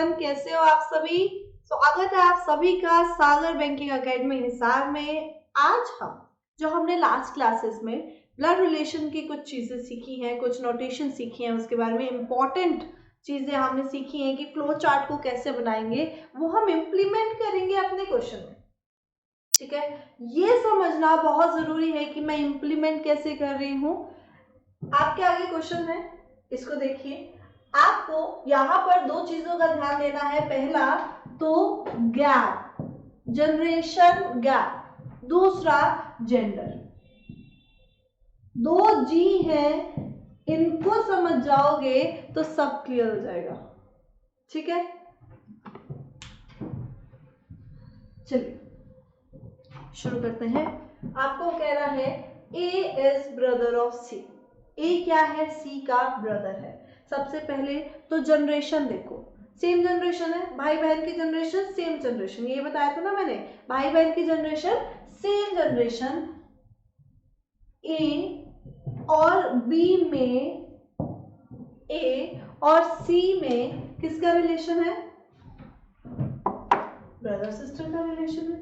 Everyone, कैसे हो आप सभी। स्वागत है आप सभी का सागर बैंकिंग एकेडमी हिसार में। आज हम जो हमने लास्ट क्लासेस में ब्लड रिलेशन की कुछ चीजें सीखी हैं, कुछ नोटेशन सीखी हैं, उसके बारे में इंपॉर्टेंट चीजें हमने सीखी हैं कि फ्लो चार्ट को कैसे बनाएंगे, वो हम इम्प्लीमेंट करेंगे अपने क्वेश्चन में। ठीक है, ये समझना बहुत जरूरी है कि मैं इम्प्लीमेंट कैसे कर रही हूँ। आपके आगे क्वेश्चन है, इसको देखिए। आपको यहाँ पर दो चीजों का ध्यान देना है। पहला तो गैप, जनरेशन गैप, दूसरा जेंडर। दो जी है, इनको समझ जाओगे तो सब क्लियर हो जाएगा। ठीक है, चलिए शुरू करते हैं। आपको कह रहा है ए इज ब्रदर ऑफ सी। ए क्या है? सी का ब्रदर है। सबसे पहले तो जनरेशन देखो, सेम जनरेशन है, भाई बहन की जनरेशन सेम जनरेशन, ये बताया था ना मैंने, भाई बहन की जनरेशन सेम जनरेशन। ए और बी में, ए और सी में किसका रिलेशन है? ब्रदर सिस्टर का रिलेशन है।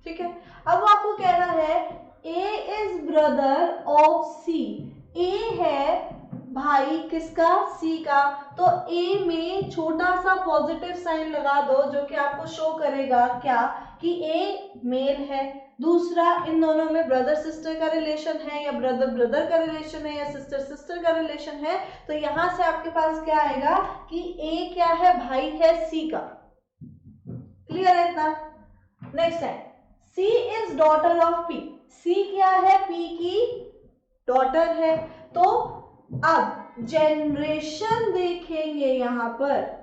ठीक है, अब आपको कह रहा है ए इज ब्रदर ऑफ सी। ए है भाई किसका? सी का। तो ए में छोटा सा पॉजिटिव साइन लगा दो जो कि आपको शो करेगा क्या कि ए मेल है। दूसरा, इन दोनों में ब्रदर सिस्टर का रिलेशन है या ब्रदर ब्रदर का रिलेशन है या सिस्टर सिस्टर का रिलेशन है। तो यहां से आपके पास क्या आएगा कि ए क्या है? भाई है सी का। क्लियर है इतना? नेक्स्ट है C is daughter of P। C क्या है? P की डॉटर है। तो अब जनरेशन देखेंगे, यहां पर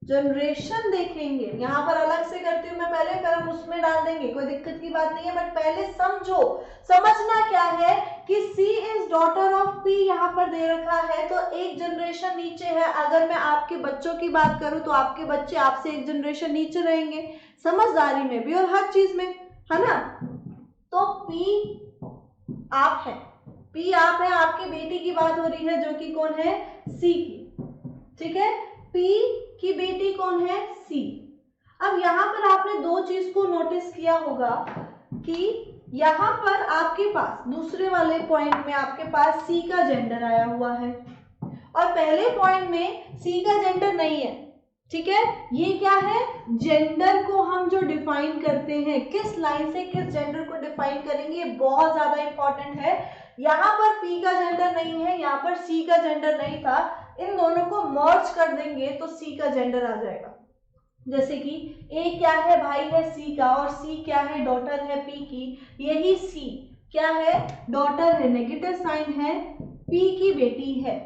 जनरेशन देखेंगे। यहां पर अलग से करती हूं मैं, पहले कलम उसमें डाल देंगे, कोई दिक्कत की बात नहीं है, बट पहले समझो। समझना क्या है कि C is daughter of P यहां पर दे रखा है, तो एक जनरेशन नीचे है। अगर मैं आपके बच्चों की बात करूं तो आपके बच्चे आपसे एक जनरेशन नीचे रहेंगे, समझदारी में भी और हर चीज में, है ना। तो P आप है, P आप है, आपकी बेटी की बात हो रही है जो कि कौन है? C की। ठीक है, P की बेटी कौन है? C। अब यहां पर आपने दो चीज को नोटिस किया होगा कि यहां पर आपके पास दूसरे वाले पॉइंट में आपके पास C का जेंडर आया हुआ है और पहले पॉइंट में C का जेंडर नहीं है। ठीक है, ये क्या है? जेंडर को हम जो डिफाइन करते हैं, किस लाइन से किस जेंडर को डिफाइन करेंगे, ये बहुत ज्यादा इंपॉर्टेंट है। यहां पर P का जेंडर नहीं है, यहां पर C का जेंडर नहीं था, इन दोनों को मर्ज कर देंगे तो C का जेंडर आ जाएगा। जैसे कि A क्या है? भाई है C का, और C क्या है? डॉटर है P की। यही C क्या है? डॉटर है, नेगेटिव साइन है, P की बेटी है।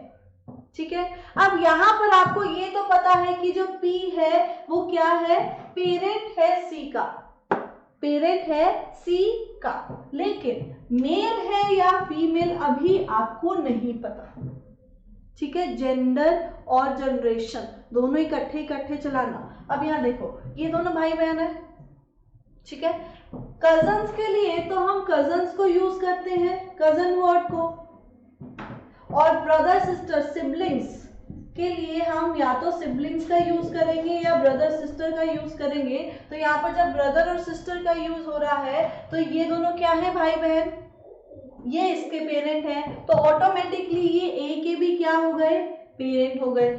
ठीक है, अब यहां पर आपको ये तो पता है कि जो P है वो क्या है? पेरेंट है C का, पेरेंट है C का, लेकिन मेल है या फीमेल अभी आपको नहीं पता। ठीक है, जेंडर और जनरेशन दोनों इकट्ठे इकट्ठे चलाना। अब यहां देखो, ये दोनों भाई बहन है। ठीक है, कजन्स के लिए तो हम कजन्स को यूज करते हैं, कजन वर्ड को, और ब्रदर सिस्टर सिबलिंग्स के लिए हम या तो सिबलिंग्स का यूज करेंगे या ब्रदर सिस्टर का यूज करेंगे। तो यहाँ पर जब ब्रदर और सिस्टर का यूज हो रहा है तो ये दोनों क्या है? भाई बहन, ये इसके पेरेंट हैं, तो ऑटोमेटिकली ये ए के भी क्या हो गए? पेरेंट हो गए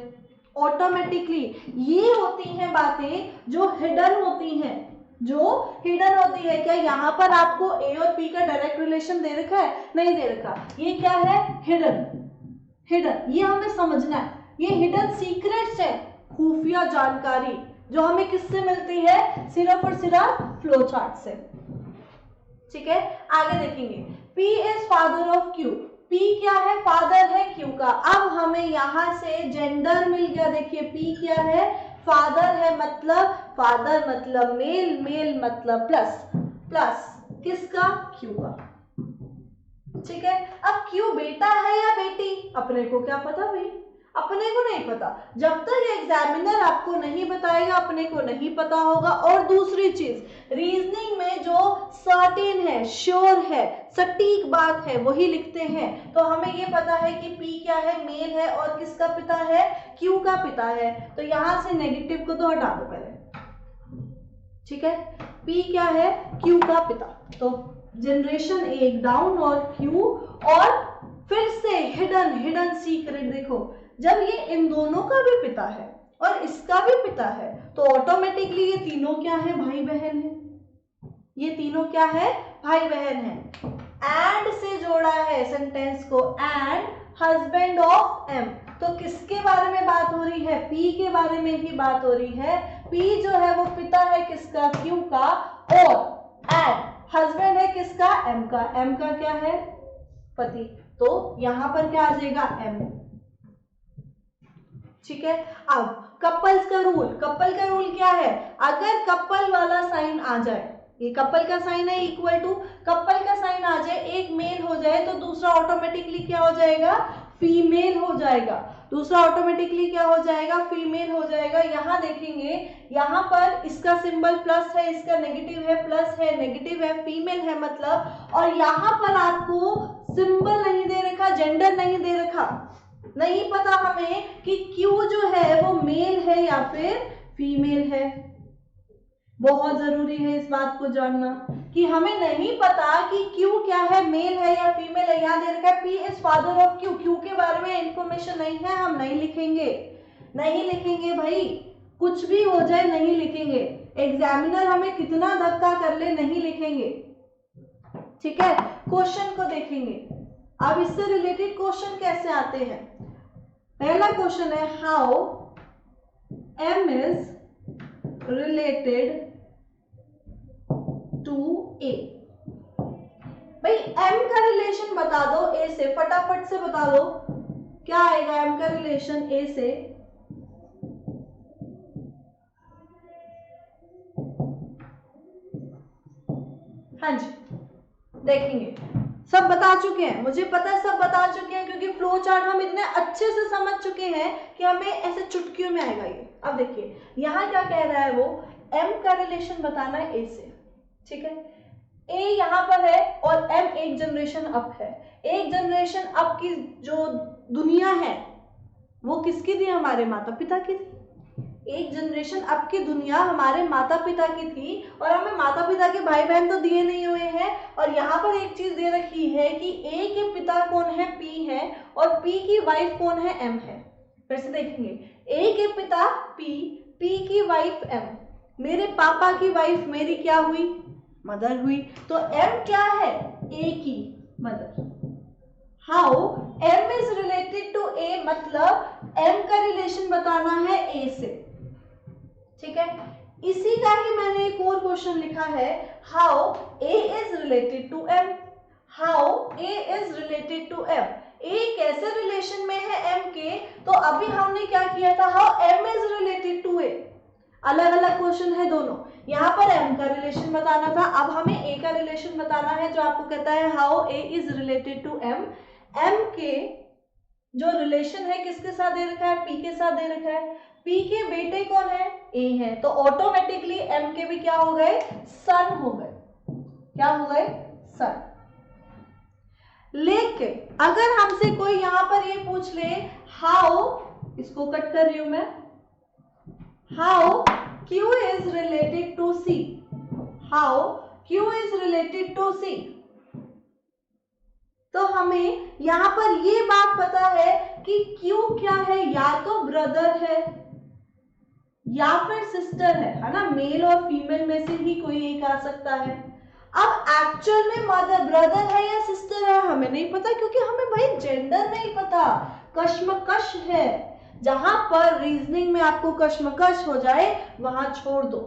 ऑटोमेटिकली। ये होती हैं बातें जो हिडन होती हैं, जो हिडन होती है। क्या यहाँ पर आपको ए और पी का डायरेक्ट रिलेशन दे रखा है? नहीं दे रखा, ये क्या है? हिडन। हिडन ये हमें समझना है, ये हिडन सीक्रेट्स है, खुफिया जानकारी जो हमें किससे मिलती है? सिर्फ और सिर्फ फ्लो चार्ट से। ठीक है, आगे देखेंगे। P is father of Q। P क्या है? फादर है Q का। अब हमें यहां से जेंडर मिल गया। देखिए P क्या है? फादर है, मतलब फादर मतलब मेल, मेल मतलब प्लस, प्लस किसका? Q का। ठीक है, अब Q बेटा है या बेटी? अपने को क्या पता भाई, अपने को नहीं पता। जब तक एग्जामिनर आपको नहीं बताएगा अपने को नहीं पता होगा। और दूसरी चीज, रीजनिंग में जो सर्टेन है, श्योर है, सटीक बात है वही लिखते हैं। तो हमें ये पता है कि P क्या है, मेल है और किसका पिता है, Q का पिता है। तो यहां से नेगेटिव को तो हटा दो पहले, ठीक है। P क्या है, Q का पिता। तो जनरेशन 1 डाउन और Q, और फिर से हिडन सीक्रेट देखो, जब ये इन दोनों का भी पिता है और इसका भी पिता है तो ऑटोमेटिकली ये तीनों क्या है, भाई बहन है। ये तीनों क्या है, भाई बहन है। एंड से जोड़ा है सेंटेंस को, एंड हस्बैंड ऑफ एम। तो किसके बारे में बात हो रही है, P के बारे में ही बात हो रही है। P जो है वो पिता है किसका, Q का, और एंड हस्बैंड है किसका, M का। M का क्या है, पति। तो यहां पर क्या आ जाएगा, M, ठीक है। अब कपल्स का रूल, कपल का रूल क्या है, अगर कपल वाला साइन आ जाए, ये कपल का साइन है, इक्वल टू कपल का साइन आ जाए, एक मेल हो जाए तो दूसरा ऑटोमेटिकली क्या हो जाएगा, फीमेल हो जाएगा। दूसरा ऑटोमेटिकली क्या हो जाएगा, फीमेल हो जाएगा। यहां देखेंगे, यहां पर इसका सिंबल प्लस है, इसका नेगेटिव है, प्लस है नेगेटिव है, फीमेल है मतलब। और यहां पर आपको सिंबल नहीं दे रखा, जेंडर नहीं दे रखा, नहीं पता हमें कि Q जो है वो मेल है या फिर फीमेल है। बहुत जरूरी है इस बात को जानना कि हमें नहीं पता कि Q क्या है, मेल है या फीमेल है। यहाँ दे रखा है P is father of Q, Q के बारे में इंफॉर्मेशन नहीं है, हम नहीं लिखेंगे, नहीं लिखेंगे भाई, कुछ भी हो जाए नहीं लिखेंगे। एग्जामिनर हमें कितना धक्का कर ले नहीं लिखेंगे, ठीक है। क्वेश्चन को देखेंगे, अब इससे रिलेटेड क्वेश्चन कैसे आते हैं। पहला क्वेश्चन है, how M is related to A। भाई M का रिलेशन बता दो A से, फटाफट से बता दो क्या आएगा M का रिलेशन A से। हाँ जी, देखेंगे, सब बता चुके हैं, मुझे पता है सब बता चुके हैं, क्योंकि फ्लो चार्ट हम इतने अच्छे से समझ चुके हैं कि हमें ऐसे चुटकियों में आएगा ये। अब देखिए यहाँ क्या कह रहा है वो, M का रिलेशन बताना है A से, ठीक है। A यहाँ पर है और M एक जनरेशन अप है। एक जनरेशन अप की जो दुनिया है वो किसकी थी, हमारे माता पिता की थी। एक जनरेशन अप की दुनिया हमारे माता पिता की थी, और हमें माता पिता के भाई बहन तो दिए नहीं हुए हैं। और यहाँ पर एक चीज दे रखी है कि A के पिता कौन है, P है, और P की वाइफ कौन है, M है। फिर से देखेंगे, A के पिता P, P की वाइफ M। मेरे पापा की वाइफ मेरी क्या हुई, मदर हुई। तो M क्या है, A की mother. How M is related to A, मतलब M का रिलेशन बताना है A से, ठीक है। इसी का ही मैंने एक और क्वेश्चन लिखा है, how A is related to M। How A is related to M, A कैसे रिलेशन में है M के। तो अभी हमने क्या किया था, how M is related to A, अलग अलग क्वेश्चन है दोनों। यहाँ पर M का रिलेशन बताना था, अब हमें A का रिलेशन बताना है, जो आपको कहता है how A is related to M। M के जो रिलेशन है किसके साथ दे रखा है, P के साथ दे रखा है। P के बेटे कौन है, A है, तो ऑटोमेटिकली M के भी क्या हो गए, सन हो गए। क्या हो गए, सन। लेकिन अगर हमसे कोई यहां पर ये पूछ ले, हाउ, इसको कट कर रही हूं मैं, how Q is related to C, how Q is related to C। तो हमें यहां पर ये बात पता है कि Q क्या है, या तो ब्रदर है या फिर सिस्टर है ना, मेल और फीमेल में से ही कोई एक आ सकता है। अब एक्चुअल में मदर ब्रदर है या सिस्टर है हमें नहीं पता, क्योंकि हमें भाई जेंडर नहीं पता। कश्मकश है, जहां पर रीजनिंग में आपको कश्मकश हो जाए वहां छोड़ दो,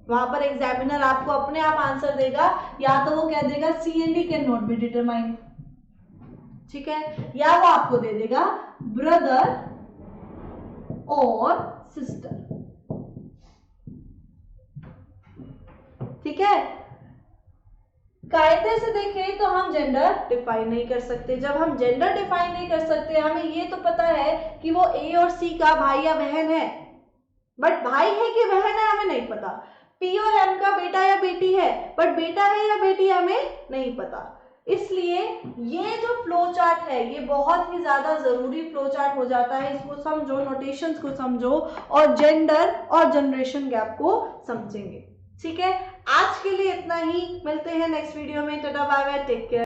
वहां पर एग्जामिनर आपको अपने आप आंसर देगा, या तो वो कह देगा C and D can not be determined, ठीक है, या वो आपको दे देगा ब्रदर और सिस्टर, ठीक है। कायदे से देखें तो हम जेंडर डिफाइन नहीं कर सकते। जब हम जेंडर डिफाइन नहीं कर सकते, हमें ये तो पता है कि वो ए और सी का भाई या बहन है, बट भाई है कि बहन है हमें नहीं पता। पी और एम का बेटा या बेटी है, बट बेटा है या बेटी हमें नहीं पता। इसलिए ये जो फ्लो चार्ट है ये बहुत ही ज्यादा जरूरी फ्लो चार्ट हो जाता है। इसको समझो, नोटेशंस को समझो और जेंडर और जनरेशन गैप को समझेंगे। ठीक है, आज के लिए इतना ही, मिलते हैं नेक्स्ट वीडियो में। Tata bye bye, take care.